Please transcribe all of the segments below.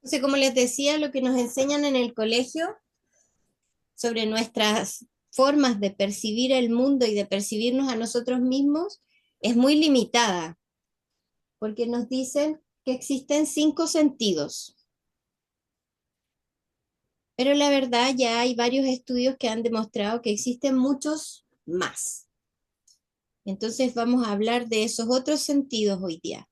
Entonces, como les decía, lo que nos enseñan en el colegio sobre nuestras formas de percibir el mundo y de percibirnos a nosotros mismos es muy limitada, porque nos dicen que existen 5 sentidos, pero la verdad ya hay varios estudios que han demostrado que existen muchos más. Entonces vamos a hablar de esos otros sentidos hoy día.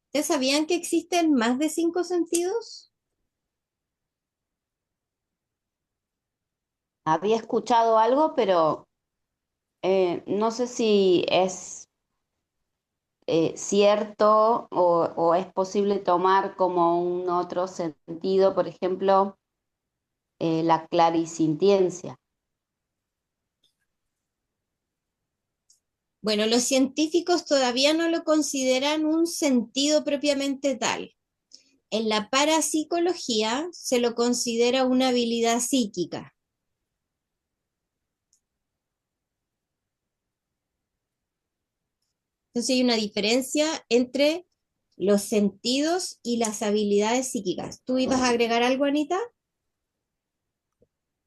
¿Ustedes sabían que existen más de 5 sentidos? Había escuchado algo, pero no sé si es cierto o es posible tomar como un otro sentido, por ejemplo, la clarisintiencia. Bueno, los científicos todavía no lo consideran un sentido propiamente tal. En la parapsicología se lo considera una habilidad psíquica. Entonces hay una diferencia entre los sentidos y las habilidades psíquicas. ¿Tú ibas a agregar algo, Anita?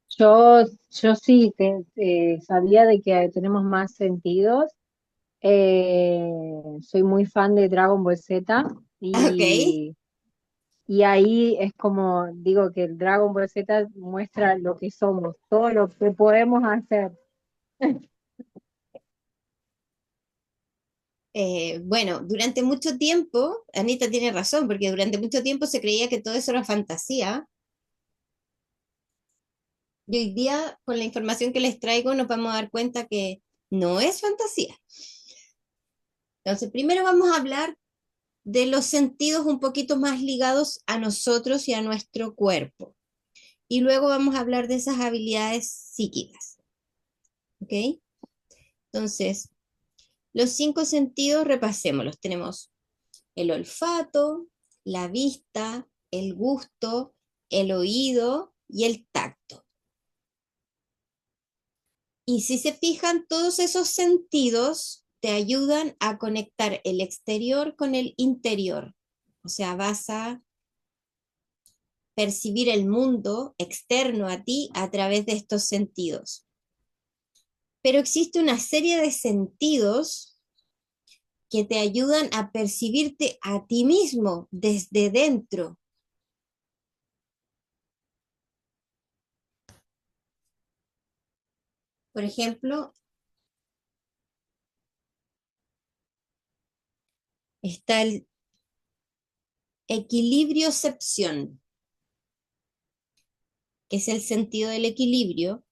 Yo sí sabía de que tenemos más sentidos. Soy muy fan de Dragon Ball Z Ok. y ahí es como digo que el Dragon Ball Z muestra lo que somos, todo lo que podemos hacer. Bueno, durante mucho tiempo, Anita tiene razón, porque durante mucho tiempo se creía que todo eso era fantasía. Y hoy día, con la información que les traigo, nos vamos a dar cuenta que no es fantasía. Entonces, primero vamos a hablar de los sentidos un poquito más ligados a nosotros y a nuestro cuerpo. Y luego vamos a hablar de esas habilidades psíquicas. ¿Ok? Entonces, los 5 sentidos, repasémoslos. Tenemos el olfato, la vista, el gusto, el oído y el tacto. Y si se fijan, todos esos sentidos te ayudan a conectar el exterior con el interior. O sea, vas a percibir el mundo externo a ti a través de estos sentidos. Pero existe una serie de sentidos que te ayudan a percibirte a ti mismo desde dentro. Por ejemplo, está el equilibriocepción, que es el sentido del equilibrio,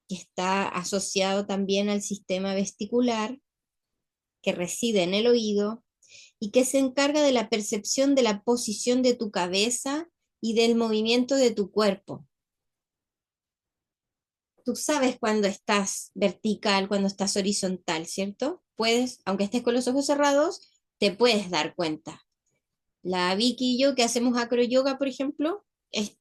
que está asociado también al sistema vestibular, que reside en el oído y que se encarga de la percepción de la posición de tu cabeza y del movimiento de tu cuerpo. Tú sabes cuando estás vertical, cuando estás horizontal, ¿cierto? Puedes, aunque estés con los ojos cerrados, te puedes dar cuenta. La Vicky y yo que hacemos acroyoga, por ejemplo, el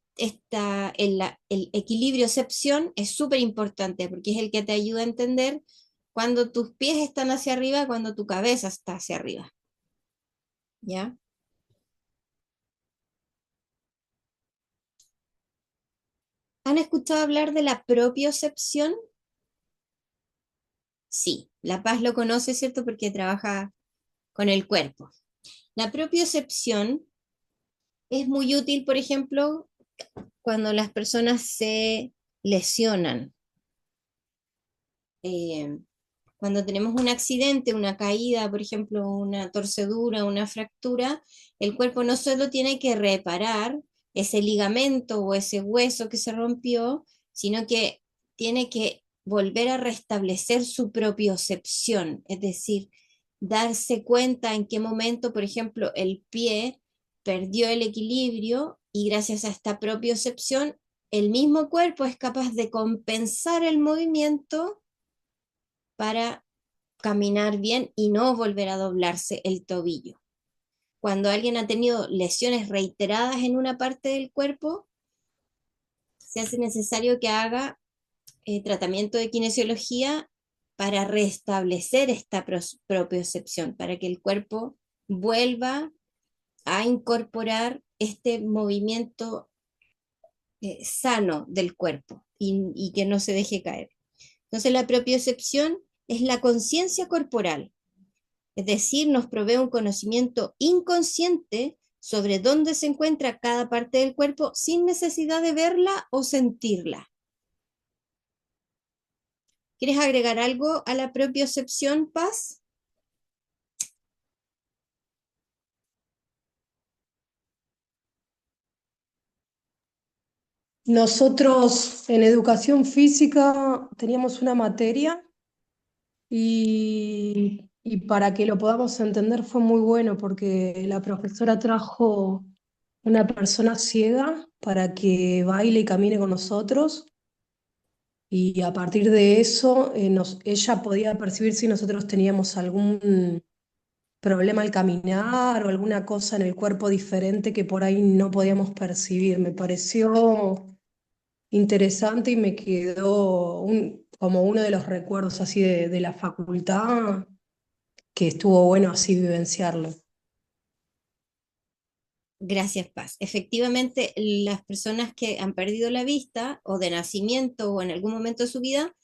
equilibriocepción es súper importante porque es el que te ayuda a entender cuando tus pies están hacia arriba, cuando tu cabeza está hacia arriba, ¿ya? ¿Han escuchado hablar de la propiocepción? Sí, La Paz lo conoce, ¿cierto? Porque trabaja con el cuerpo. La propiocepción es muy útil, por ejemplo, cuando las personas se lesionan. Eh, Cuando tenemos un accidente, una caída, por ejemplo, una torcedura, una fractura, el cuerpo no solo tiene que reparar ese ligamento o ese hueso que se rompió, sino que tiene que volver a restablecer su propiocepción, es decir, darse cuenta en qué momento, por ejemplo, el pie perdió el equilibrio y gracias a esta propiocepción, el mismo cuerpo es capaz de compensar el movimiento para caminar bien y no volver a doblarse el tobillo. Cuando alguien ha tenido lesiones reiteradas en una parte del cuerpo, se hace necesario que haga tratamiento de kinesiología para restablecer esta propiocepción, para que el cuerpo vuelva a incorporar este movimiento sano del cuerpo y que no se deje caer. Entonces la propiocepción es la conciencia corporal, es decir, nos provee un conocimiento inconsciente sobre dónde se encuentra cada parte del cuerpo sin necesidad de verla o sentirla. ¿Quieres agregar algo a la propiocepción, Paz? Nosotros en educación física teníamos una materia y para que lo podamos entender fue muy bueno porque la profesora trajo una persona ciega para que baile y camine con nosotros y a partir de eso ella podía percibir si nosotros teníamos algún problema al caminar o alguna cosa en el cuerpo diferente que por ahí no podíamos percibir. Me pareció interesante y me quedó como uno de los recuerdos así de la facultad, que estuvo bueno así vivenciarlo. Gracias, Paz. Efectivamente, las personas que han perdido la vista o de nacimiento o en algún momento de su vida,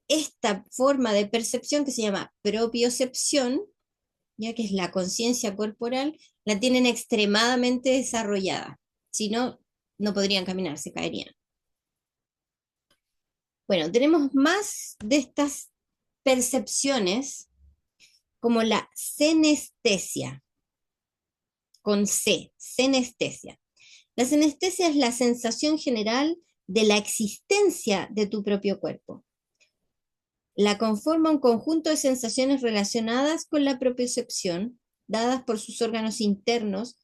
esta forma de percepción que se llama propiocepción, ya que es la conciencia corporal, la tienen extremadamente desarrollada. Si no, no podrían caminar, se caerían. Bueno, tenemos más de estas percepciones como la senestesia, con C, senestesia. La senestesia es la sensación general de la existencia de tu propio cuerpo. La conforma un conjunto de sensaciones relacionadas con la propiocepción, dadas por sus órganos internos,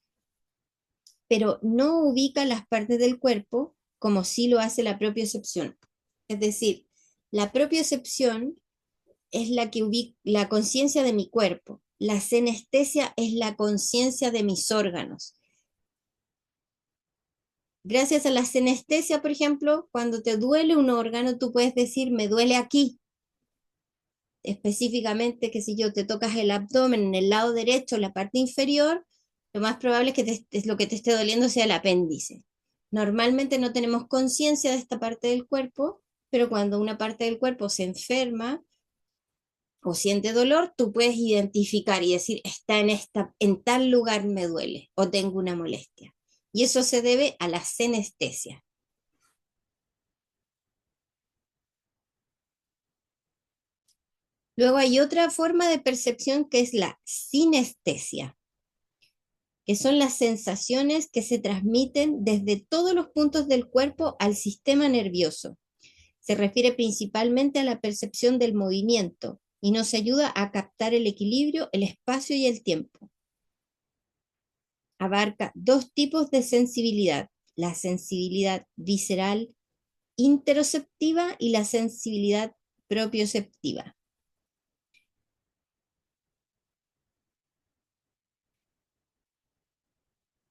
pero no ubica las partes del cuerpo como sí lo hace la propiocepción. Es decir, la propiocepción es la que ubica la conciencia de mi cuerpo. La senestesia es la conciencia de mis órganos. Gracias a la senestesia, por ejemplo, cuando te duele un órgano, tú puedes decir, me duele aquí. Específicamente, que si yo te tocas el abdomen en el lado derecho, la parte inferior, lo más probable es que lo que te esté doliendo sea el apéndice. Normalmente no tenemos conciencia de esta parte del cuerpo, pero cuando una parte del cuerpo se enferma o siente dolor, tú puedes identificar y decir, en tal lugar me duele o tengo una molestia. Y eso se debe a la senestesia. Luego hay otra forma de percepción que es la sinestesia, que son las sensaciones que se transmiten desde todos los puntos del cuerpo al sistema nervioso. Se refiere principalmente a la percepción del movimiento y nos ayuda a captar el equilibrio, el espacio y el tiempo. Abarca dos tipos de sensibilidad: la sensibilidad visceral interoceptiva y la sensibilidad propioceptiva.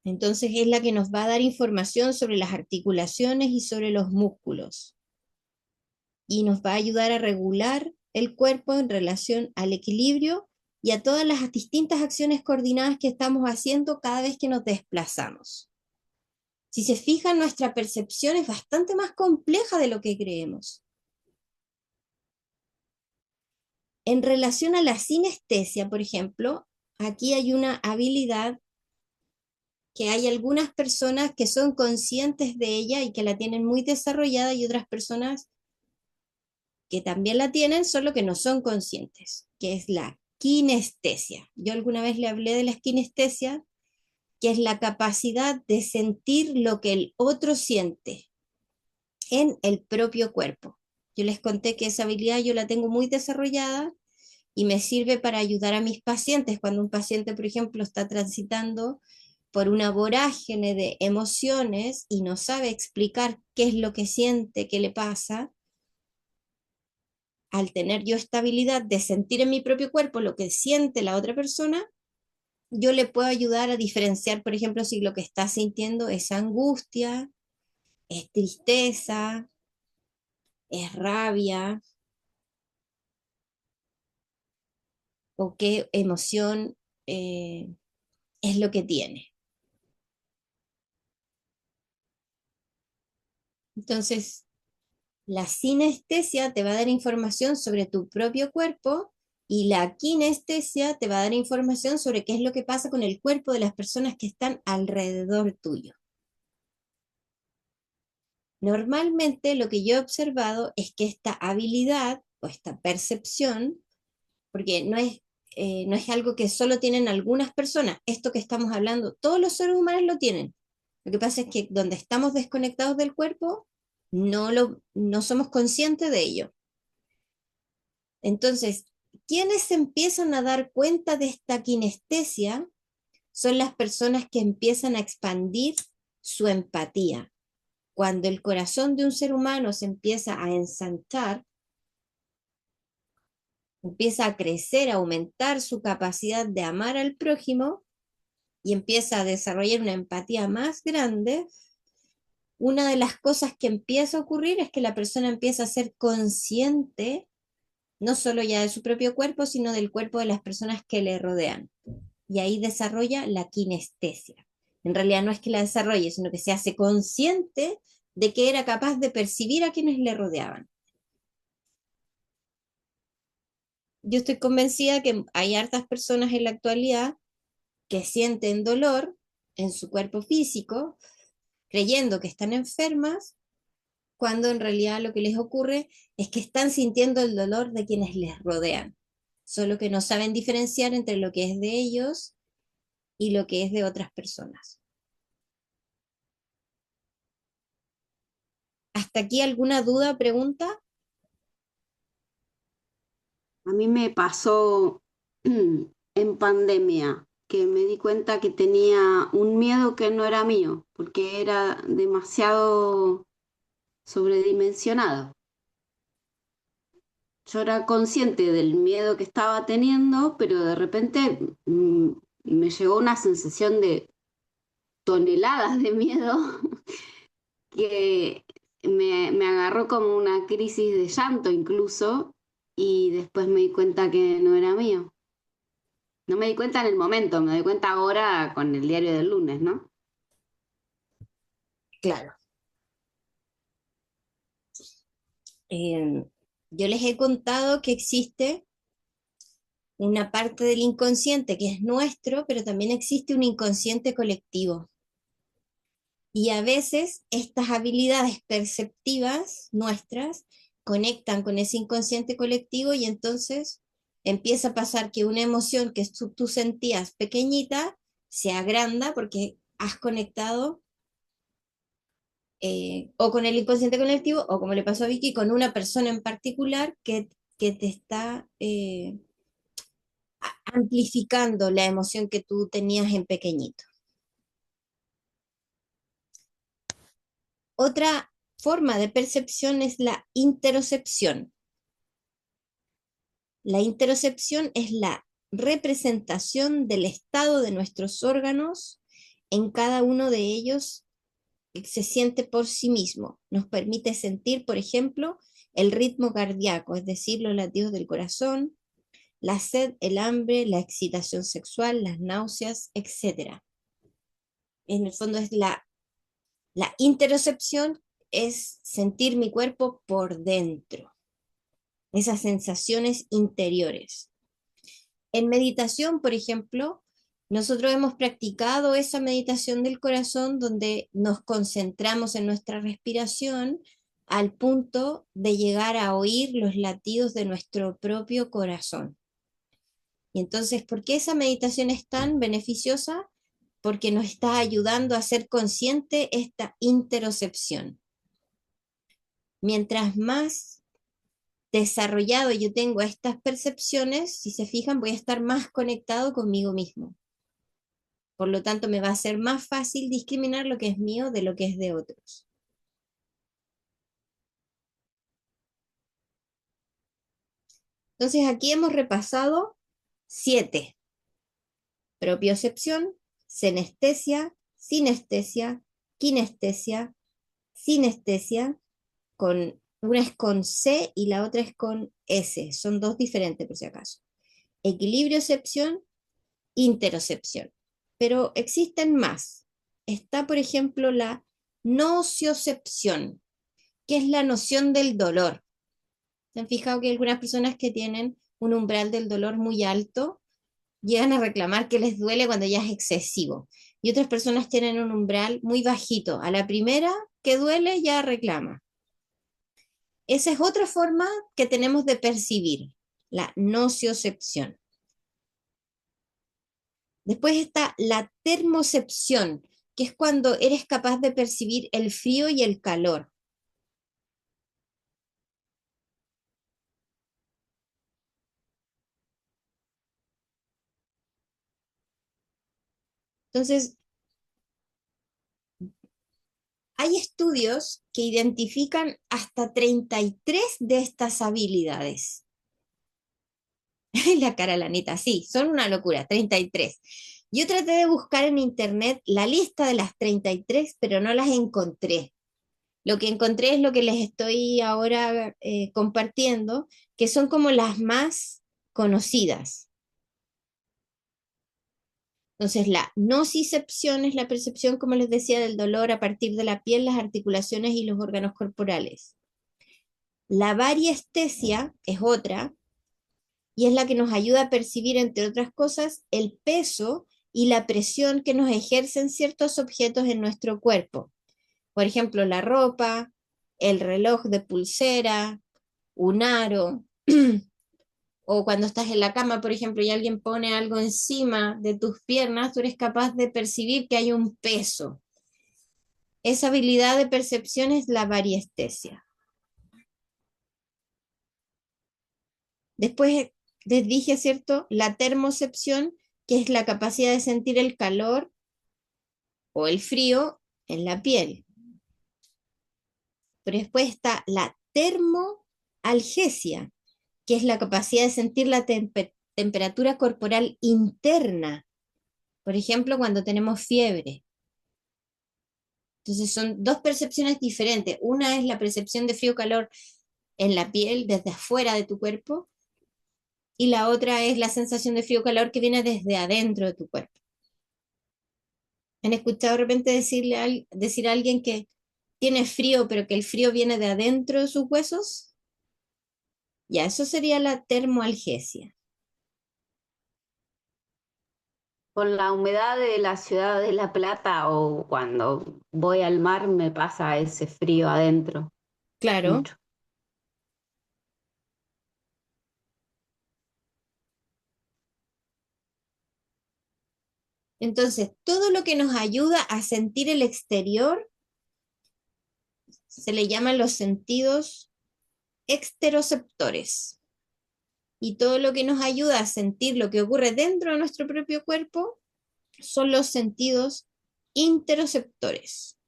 Entonces es la que nos va a dar información sobre las articulaciones y sobre los músculos. Y nos va a ayudar a regular el cuerpo en relación al equilibrio y a todas las distintas acciones coordinadas que estamos haciendo cada vez que nos desplazamos. Si se fijan, nuestra percepción es bastante más compleja de lo que creemos. En relación a la sinestesia, por ejemplo, aquí hay una habilidad que hay algunas personas que son conscientes de ella y que la tienen muy desarrollada y otras personas que también la tienen, solo que no son conscientes, que es la kinestesia. Yo alguna vez le hablé de la kinestesia, que es la capacidad de sentir lo que el otro siente en el propio cuerpo. Yo les conté que esa habilidad yo la tengo muy desarrollada y me sirve para ayudar a mis pacientes. Cuando un paciente, por ejemplo, está transitando por una vorágine de emociones y no sabe explicar qué es lo que siente, qué le pasa, al tener yo esta habilidad de sentir en mi propio cuerpo lo que siente la otra persona, yo le puedo ayudar a diferenciar, por ejemplo, si lo que está sintiendo es angustia, es tristeza, es rabia, o qué emoción es lo que tiene. Entonces, la sinestesia te va a dar información sobre tu propio cuerpo y la kinestesia te va a dar información sobre qué es lo que pasa con el cuerpo de las personas que están alrededor tuyo. Normalmente lo que yo he observado es que esta habilidad o esta percepción, porque no es algo que solo tienen algunas personas, esto que estamos hablando, todos los seres humanos lo tienen. Lo que pasa es que donde estamos desconectados del cuerpo, no somos conscientes de ello. Entonces, quienes se empiezan a dar cuenta de esta kinestesia son las personas que empiezan a expandir su empatía. Cuando el corazón de un ser humano se empieza a ensanchar, empieza a crecer, a aumentar su capacidad de amar al prójimo y empieza a desarrollar una empatía más grande, una de las cosas que empieza a ocurrir es que la persona empieza a ser consciente no solo ya de su propio cuerpo, sino del cuerpo de las personas que le rodean. Y ahí desarrolla la kinestesia. En realidad no es que la desarrolle, sino que se hace consciente de que era capaz de percibir a quienes le rodeaban. Yo estoy convencida que hay hartas personas en la actualidad que sienten dolor en su cuerpo físico, creyendo que están enfermas, cuando en realidad lo que les ocurre es que están sintiendo el dolor de quienes les rodean, solo que no saben diferenciar entre lo que es de ellos y lo que es de otras personas. ¿Hasta aquí alguna duda, pregunta? A mí me pasó en pandemia que me di cuenta que tenía un miedo que no era mío, porque era demasiado sobredimensionado. Yo era consciente del miedo que estaba teniendo, pero de repente me llegó una sensación de toneladas de miedo que me agarró como una crisis de llanto incluso, y después me di cuenta que no era mío. No me di cuenta en el momento, me doy cuenta ahora con el diario del lunes, ¿no? Claro. Yo les he contado que existe una parte del inconsciente que es nuestro, pero también existe un inconsciente colectivo. Y a veces estas habilidades perceptivas nuestras conectan con ese inconsciente colectivo y entonces empieza a pasar que una emoción que tú sentías pequeñita se agranda porque has conectado o con el inconsciente colectivo o como le pasó a Vicky, con una persona en particular que te está amplificando la emoción que tú tenías en pequeñito. Otra forma de percepción es la interocepción. La interocepción es la representación del estado de nuestros órganos en cada uno de ellos que se siente por sí mismo. Nos permite sentir, por ejemplo, el ritmo cardíaco, es decir, los latidos del corazón, la sed, el hambre, la excitación sexual, las náuseas, etc. En el fondo es la interocepción, es sentir mi cuerpo por dentro, esas sensaciones interiores. En meditación, por ejemplo, nosotros hemos practicado esa meditación del corazón donde nos concentramos en nuestra respiración al punto de llegar a oír los latidos de nuestro propio corazón. Y entonces, ¿por qué esa meditación es tan beneficiosa? Porque nos está ayudando a ser consciente esta interocepción. Mientras más desarrollado yo tengo estas percepciones, si se fijan, voy a estar más conectado conmigo mismo. Por lo tanto, me va a ser más fácil discriminar lo que es mío de lo que es de otros. Entonces, aquí hemos repasado 7. Propiocepción, senestesia, sinestesia, kinestesia, sinestesia, una es con C y la otra es con S. Son dos diferentes, por si acaso. Equilibriocepción, interocepción. Pero existen más. Está, por ejemplo, la nociocepción. que es la noción del dolor. ¿Se han fijado que hay algunas personas que tienen un umbral del dolor muy alto llegan a reclamar que les duele cuando ya es excesivo? Y otras personas tienen un umbral muy bajito. A la primera que duele ya reclama. Esa es otra forma que tenemos de percibir, la nociocepción. Después está la termocepción, que es cuando eres capaz de percibir el frío y el calor. Entonces, hay estudios que identifican hasta 33 de estas habilidades. La cara lanita, sí, son una locura, 33. Yo traté de buscar en internet la lista de las 33, pero no las encontré. Lo que encontré es lo que les estoy ahora compartiendo, que son como las más conocidas. Entonces, la nocicepción es la percepción, como les decía, del dolor a partir de la piel, las articulaciones y los órganos corporales. La variestesia es otra, y es la que nos ayuda a percibir, entre otras cosas, el peso y la presión que nos ejercen ciertos objetos en nuestro cuerpo. Por ejemplo, la ropa, el reloj de pulsera, un aro, o cuando estás en la cama, por ejemplo, y alguien pone algo encima de tus piernas, tú eres capaz de percibir que hay un peso. Esa habilidad de percepción es la variestesia. Después les dije, ¿cierto? La termocepción, que es la capacidad de sentir el calor o el frío en la piel. Pero después está la termoalgesia, que es la capacidad de sentir la temperatura corporal interna. Por ejemplo, cuando tenemos fiebre. Entonces son dos percepciones diferentes. Una es la percepción de frío-calor en la piel, desde afuera de tu cuerpo, y la otra es la sensación de frío-calor que viene desde adentro de tu cuerpo. ¿Han escuchado de repente decir a alguien que tiene frío, pero que el frío viene de adentro de sus huesos? Ya, eso sería la termoalgesia. Con la humedad de la ciudad de La Plata o cuando voy al mar me pasa ese frío adentro, Claro. mucho. Entonces, todo lo que nos ayuda a sentir el exterior se le llaman los sentidos exteroceptores. Y todo lo que nos ayuda a sentir lo que ocurre dentro de nuestro propio cuerpo son los sentidos interoceptores.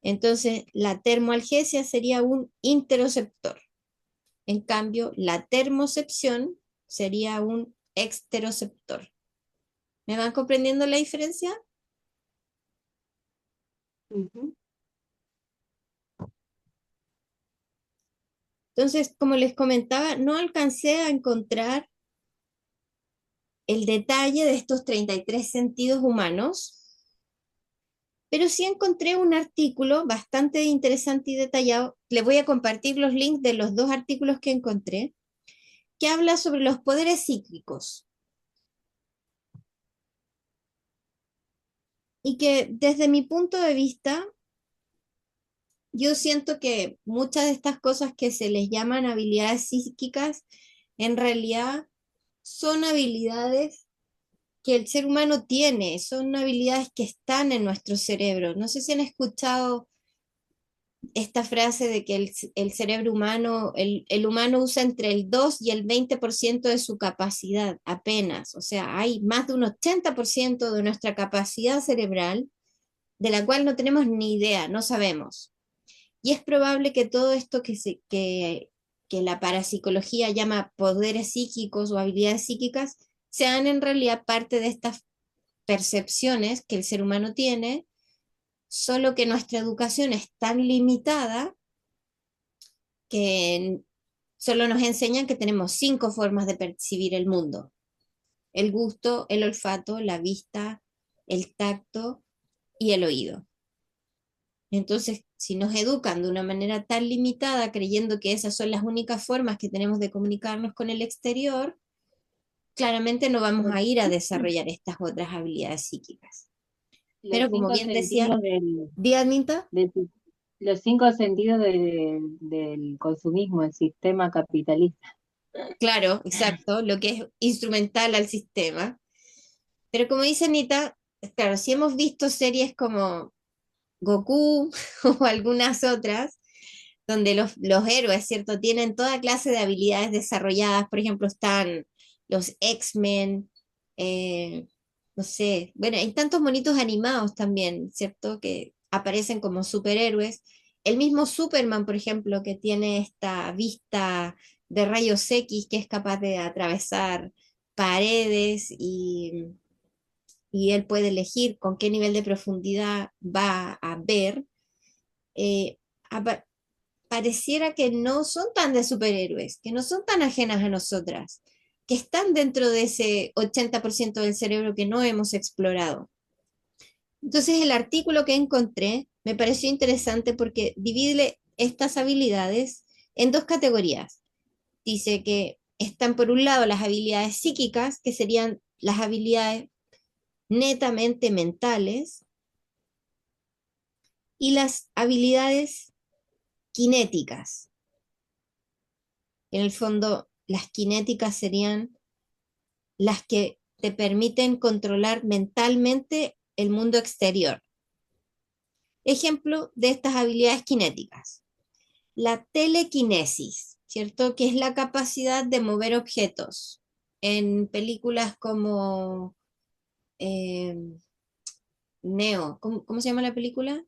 Entonces, la termoalgesia sería un interoceptor. En cambio, la termocepción sería un exteroceptor. ¿Me van comprendiendo la diferencia? Ujú. Entonces, como les comentaba, no alcancé a encontrar el detalle de estos 33 sentidos humanos, pero sí encontré un artículo bastante interesante y detallado. Les voy a compartir los links de los dos artículos que encontré, que habla sobre los poderes psíquicos y que desde mi punto de vista, yo siento que muchas de estas cosas que se les llaman habilidades psíquicas, en realidad son habilidades que el ser humano tiene, son habilidades que están en nuestro cerebro. No sé si han escuchado esta frase de que el cerebro humano, el humano usa entre el 2 y el 20% de su capacidad apenas. O sea, hay más de un 80% de nuestra capacidad cerebral de la cual no tenemos ni idea, no sabemos. Y es probable que todo esto que la parapsicología llama poderes psíquicos o habilidades psíquicas sean en realidad parte de estas percepciones que el ser humano tiene, solo que nuestra educación es tan limitada que solo nos enseñan que tenemos 5 formas de percibir el mundo: el gusto, el olfato, la vista, el tacto y el oído. Entonces, si nos educan de una manera tan limitada, creyendo que esas son las únicas formas que tenemos de comunicarnos con el exterior, claramente no vamos a ir a desarrollar estas otras habilidades psíquicas. Los Pero como cinco bien decía, sentidos del, Dianita, del- los cinco sentidos del consumismo, el sistema capitalista. claro, exacto, lo que es instrumental al sistema. Pero como dice Anita, claro, si hemos visto series como Goku o algunas otras, donde los héroes, ¿cierto? Tienen toda clase de habilidades desarrolladas, por ejemplo, están los X-Men, eh, no sé, bueno, hay tantos monitos animados también, ¿cierto? Que aparecen como superhéroes. El mismo Superman, por ejemplo, que tiene esta vista de rayos X que es capaz de atravesar paredes y él puede elegir con qué nivel de profundidad va a ver. eh, apa- Pareciera que no son tan de superhéroes, que no son tan ajenas a nosotras, que están dentro de ese 80% del cerebro que no hemos explorado. Entonces el artículo que encontré me pareció interesante porque divide estas habilidades en dos categorías. Dice que están por un lado las habilidades psíquicas, que serían las habilidades netamente mentales, y las habilidades cinéticas. En el fondo, las cinéticas serían las que te permiten controlar mentalmente el mundo exterior. Ejemplo de estas habilidades cinéticas. La telequinesis, ¿cierto? Que es la capacidad de mover objetos. En películas como eh, Neo, ¿cómo se llama la película?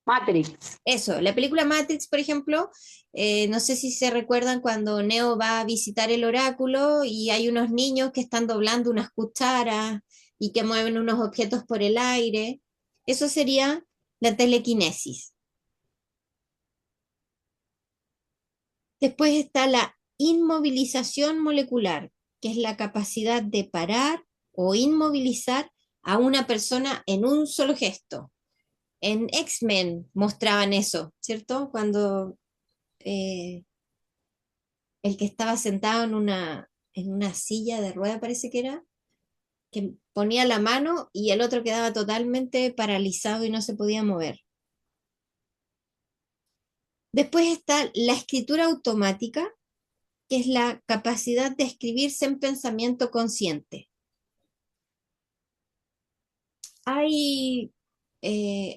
Matrix. Eso, la película Matrix, por ejemplo, no sé si se recuerdan cuando Neo va a visitar el oráculo y hay unos niños que están doblando unas cucharas y que mueven unos objetos por el aire. Eso sería la telequinesis. Después está la inmovilización molecular, que es la capacidad de parar o inmovilizar a una persona en un solo gesto. En X-Men mostraban eso, ¿cierto? Cuando eh, el que estaba sentado en una silla de rueda, parece que era, que ponía la mano y el otro quedaba totalmente paralizado y no se podía mover. Después está la escritura automática, que es la capacidad de escribirse en pensamiento consciente. Hay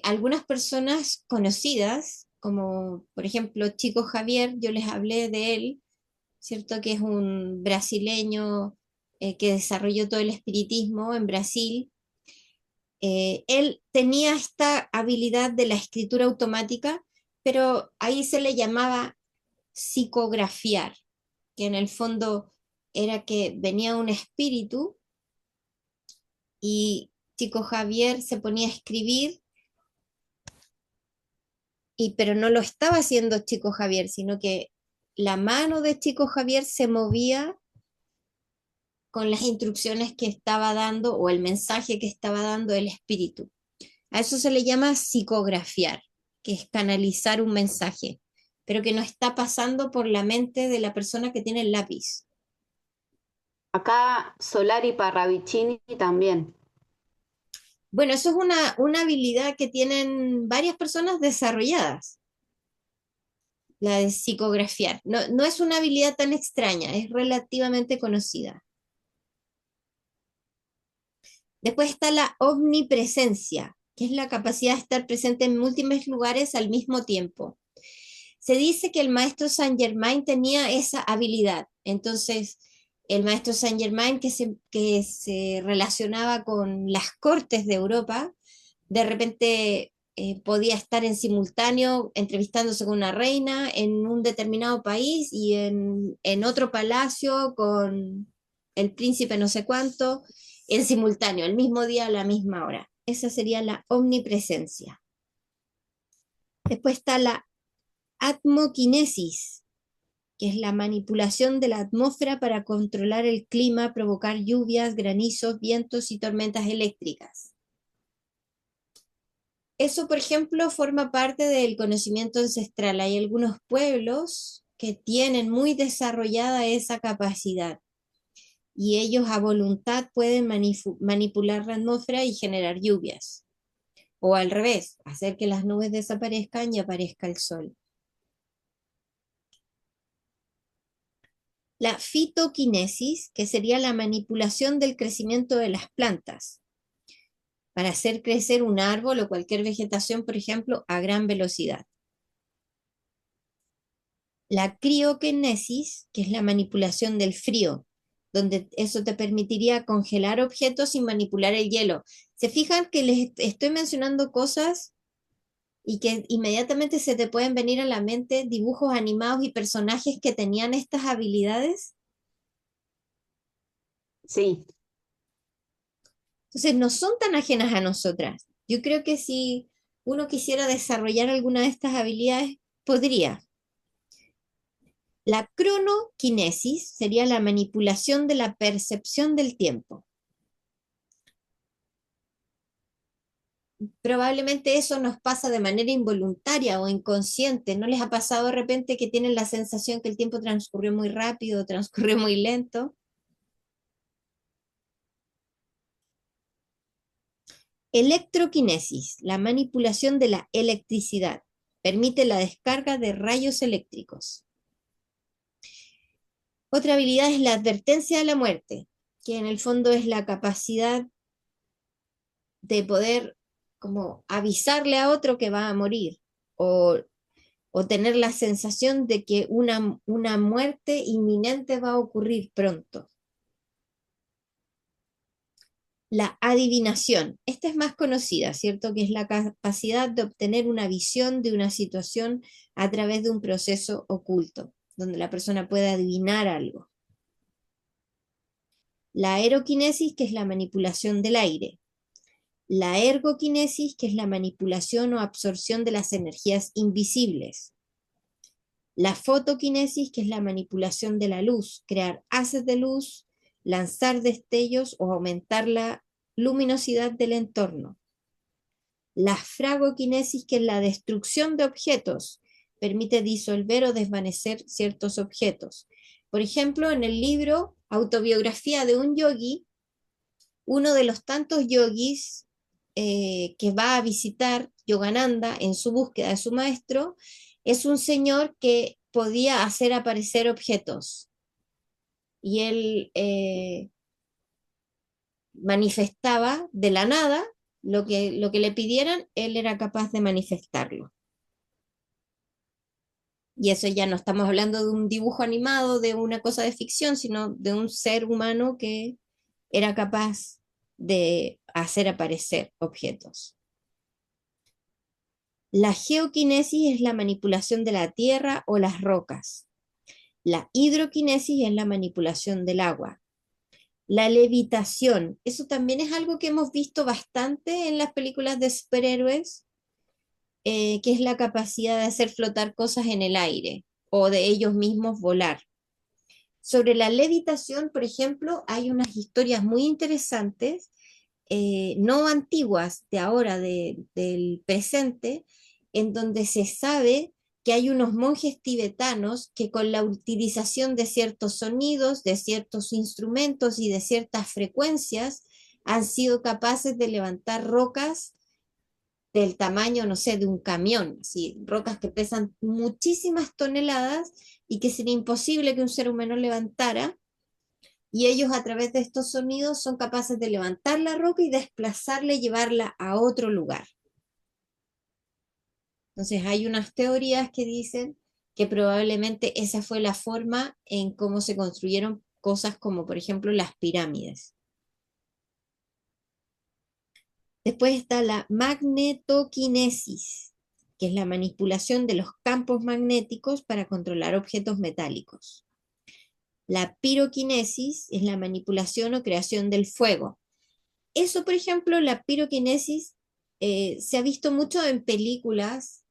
algunas personas conocidas, como por ejemplo Chico Javier, yo les hablé de él, ¿cierto? Que es un brasileño que desarrolló todo el espiritismo en Brasil. Él tenía esta habilidad de la escritura automática, pero ahí se le llamaba psicografiar, que en el fondo era que venía un espíritu y Chico Javier se ponía a escribir, pero no lo estaba haciendo Chico Javier, sino que la mano de Chico Javier se movía con las instrucciones que estaba dando o el mensaje que estaba dando el espíritu. A eso se le llama psicografiar, que es canalizar un mensaje, pero que no está pasando por la mente de la persona que tiene el lápiz. Acá Solari Parravicini también. Bueno, eso es una habilidad que tienen varias personas desarrolladas, la de psicografiar. No, no es una habilidad tan extraña, es relativamente conocida. Después está la omnipresencia, que es la capacidad de estar presente en múltiples lugares al mismo tiempo. Se dice que el maestro Saint Germain tenía esa habilidad. Entonces, el maestro Saint Germain que se relacionaba con las cortes de Europa, de repente podía estar en simultáneo entrevistándose con una reina en un determinado país y en otro palacio con el príncipe no sé cuánto, en simultáneo, el mismo día a la misma hora. Esa sería la omnipresencia. Después está la atmoquinesis, que es la manipulación de la atmósfera para controlar el clima, provocar lluvias, granizos, vientos y tormentas eléctricas. Eso, por ejemplo, forma parte del conocimiento ancestral. Hay algunos pueblos que tienen muy desarrollada esa capacidad y ellos a voluntad pueden manipular la atmósfera y generar lluvias. O al revés, hacer que las nubes desaparezcan y aparezca el sol. La fitoquinesis, que sería la manipulación del crecimiento de las plantas, para hacer crecer un árbol o cualquier vegetación, por ejemplo, a gran velocidad. La crioquinesis, que es la manipulación del frío, donde eso te permitiría congelar objetos y manipular el hielo. ¿Se fijan que les estoy mencionando cosas y que inmediatamente se te pueden venir a la mente dibujos animados y personajes que tenían estas habilidades? Sí, Entonces no son tan ajenas a nosotras. Yo creo que si uno quisiera desarrollar alguna de estas habilidades, podría. La cronoquinesis sería la manipulación de la percepción del tiempo. Probablemente eso nos pasa de manera involuntaria o inconsciente. ¿No les ha pasado de repente que tienen la sensación que el tiempo transcurrió muy rápido, transcurrió muy lento? Electroquinesis, la manipulación de la electricidad. Permite la descarga de rayos eléctricos. Otra habilidad es la advertencia de la muerte, que en el fondo es la capacidad de poder como avisarle a otro que va a morir o tener la sensación de que una muerte inminente va a ocurrir pronto. La adivinación, esta es más conocida, ¿cierto? Que es la capacidad de obtener una visión de una situación a través de un proceso oculto, donde la persona puede adivinar algo. La aeroquinesis, que es la manipulación del aire. La ergoquinesis, que es la manipulación o absorción de las energías invisibles. La fotoquinesis, que es la manipulación de la luz, crear haces de luz, lanzar destellos o aumentar la luminosidad del entorno. La fragoquinesis, que es la destrucción de objetos, permite disolver o desvanecer ciertos objetos. Por ejemplo, en el libro Autobiografía de un yogi, uno de los tantos yogis que va a visitar Yogananda en su búsqueda de su maestro, es un señor que podía hacer aparecer objetos. Y él manifestaba de la nada lo que le pidieran, él era capaz de manifestarlo. Y eso ya no estamos hablando de un dibujo animado, de una cosa de ficción, sino de un ser humano que era capaz de hacer aparecer objetos. La geoquinesis es la manipulación de la tierra o las rocas. La hidroquinesis es la manipulación del agua. La levitación, eso también es algo que hemos visto bastante en las películas de superhéroes, que es la capacidad de hacer flotar cosas en el aire o de ellos mismos volar. Sobre la levitación, por ejemplo, hay unas historias muy interesantes, no antiguas, de ahora, del presente, en donde se sabe que hay unos monjes tibetanos que con la utilización de ciertos sonidos, de ciertos instrumentos y de ciertas frecuencias han sido capaces de levantar rocas del tamaño, no sé, de un camión, ¿sí? Rocas que pesan muchísimas toneladas y que sería imposible que un ser humano levantara, y ellos a través de estos sonidos son capaces de levantar la roca y desplazarla y llevarla a otro lugar. Entonces hay unas teorías que dicen que probablemente esa fue la forma en cómo se construyeron cosas como por ejemplo las pirámides. Después está la magnetoquinesis, que es la manipulación de los campos magnéticos para controlar objetos metálicos. La piroquinesis es la manipulación o creación del fuego. Eso, por ejemplo, la piroquinesis se ha visto mucho en películas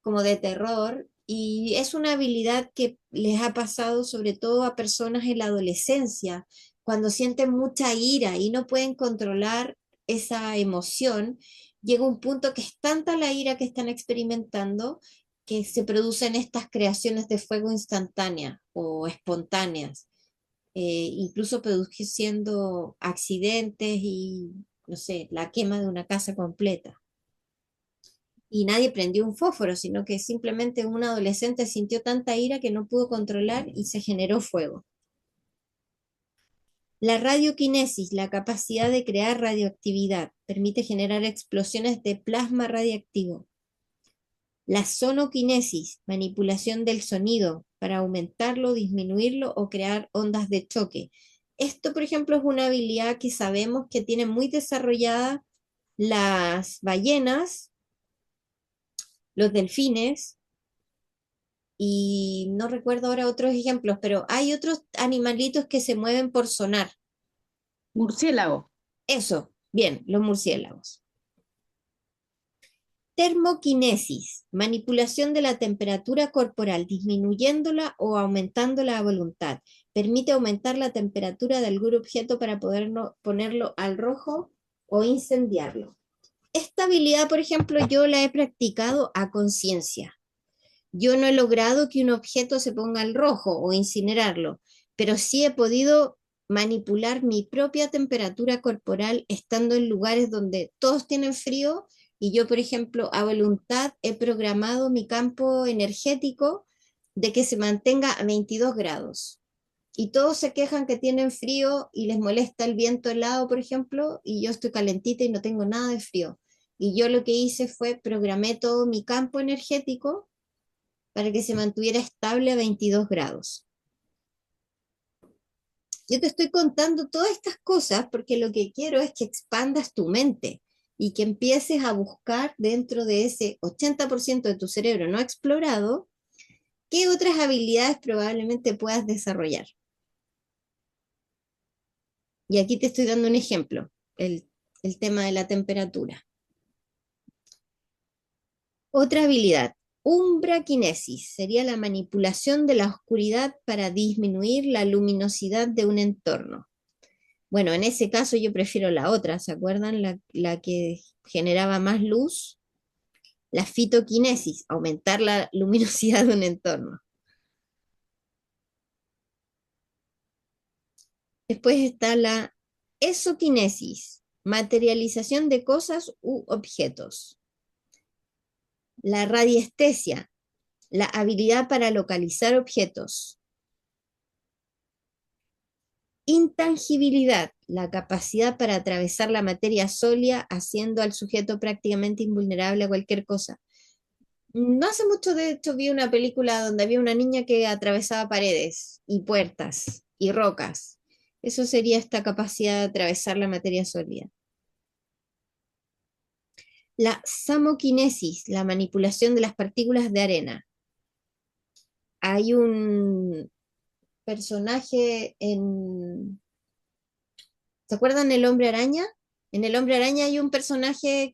como de terror y es una habilidad que les ha pasado sobre todo a personas en la adolescencia, cuando sienten mucha ira y no pueden controlar esa emoción, llega un punto que es tanta la ira que están experimentando que se producen estas creaciones de fuego instantáneas o espontáneas, incluso produciendo accidentes y, no sé, la quema de una casa completa. Y nadie prendió un fósforo, sino que simplemente un adolescente sintió tanta ira que no pudo controlar y se generó fuego. La radioquinesis, la capacidad de crear radioactividad, permite generar explosiones de plasma radiactivo. La sonoquinesis, manipulación del sonido para aumentarlo, disminuirlo o crear ondas de choque. Esto, por ejemplo, es una habilidad que sabemos que tienen muy desarrollada las ballenas, los delfines, y no recuerdo ahora otros ejemplos, pero hay otros animalitos que se mueven por sonar. Murciélago. Eso, bien, los murciélagos. Termoquinesis, manipulación de la temperatura corporal, disminuyéndola o aumentándola a voluntad. Permite aumentar la temperatura de algún objeto para ponerlo al rojo o incendiarlo. Esta habilidad, por ejemplo, yo la he practicado a conciencia. Yo no he logrado que un objeto se ponga al rojo o incinerarlo, pero sí he podido manipular mi propia temperatura corporal estando en lugares donde todos tienen frío y yo, por ejemplo, a voluntad he programado mi campo energético de que se mantenga a 22 grados. Y todos se quejan que tienen frío y les molesta el viento helado, por ejemplo, y yo estoy calentita y no tengo nada de frío. Y yo lo que hice fue programé todo mi campo energético para que se mantuviera estable a 22 grados. Yo te estoy contando todas estas cosas porque lo que quiero es que expandas tu mente y que empieces a buscar dentro de ese 80% de tu cerebro no explorado, qué otras habilidades probablemente puedas desarrollar. Y aquí te estoy dando un ejemplo, el tema de la temperatura. Otra habilidad, umbraquinesis, sería la manipulación de la oscuridad para disminuir la luminosidad de un entorno. Bueno, en ese caso yo prefiero la otra, ¿se acuerdan? La que generaba más luz. La fitoquinesis, aumentar la luminosidad de un entorno. Después está la esoquinesis, materialización de cosas u objetos. La radiestesia, la habilidad para localizar objetos. Intangibilidad, la capacidad para atravesar la materia sólida, haciendo al sujeto prácticamente invulnerable a cualquier cosa. No hace mucho, de hecho, vi una película donde había una niña que atravesaba paredes y puertas y rocas. Eso sería esta capacidad de atravesar la materia sólida. La samoquinesis, la manipulación de las partículas de arena. Hay un personaje en... ¿Se acuerdan del Hombre Araña? En el Hombre Araña hay un personaje